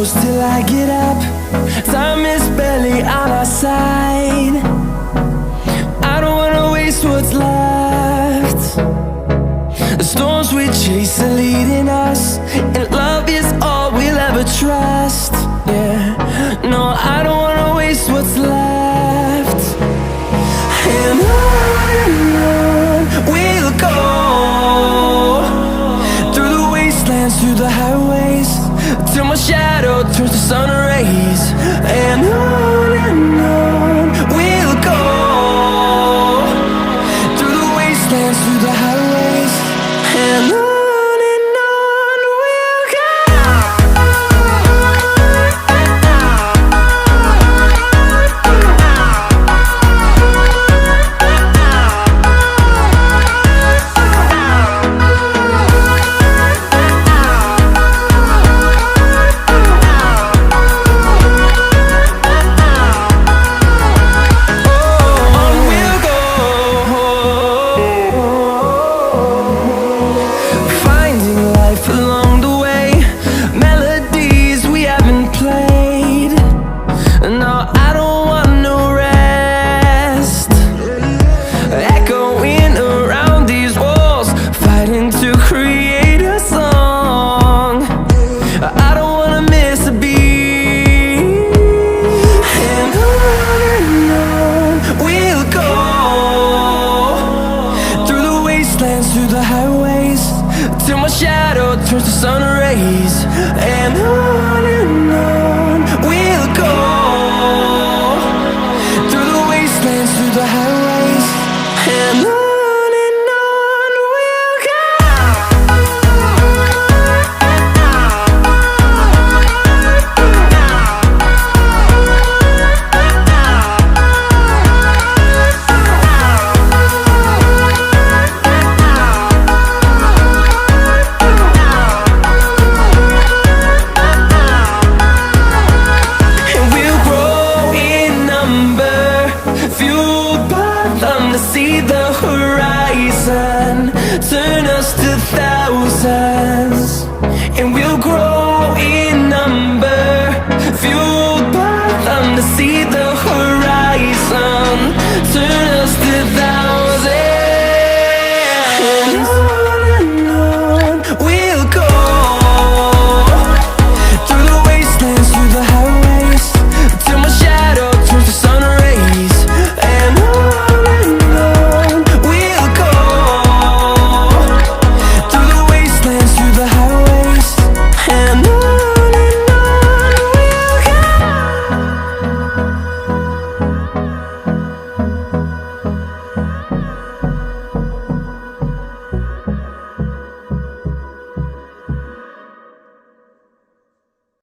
close till I get up. Time is barely on our side. I don't wanna waste what's left. The storms we chase are leading us, and love is all we'll ever trust. Yeah, no, I don't wanna waste what's left. And on we'll go, through the wastelands, through the highways, till my shadow turns to sun rays. And on we'll go, through the wastelands, through the highways, and on. Along the way, melodies we haven't played. No, I don't want no rest. Echoing around these walls, fighting to create a song. I don't wanna miss a beat. And on we'll go, through the wastelands, through the highways, till my shadow turns to sun rays. And on we'll go, through the wastelands, through the highways, and on we'll go. See the horizon turn us to thousands, and we'll grow in number, fueled by them to see the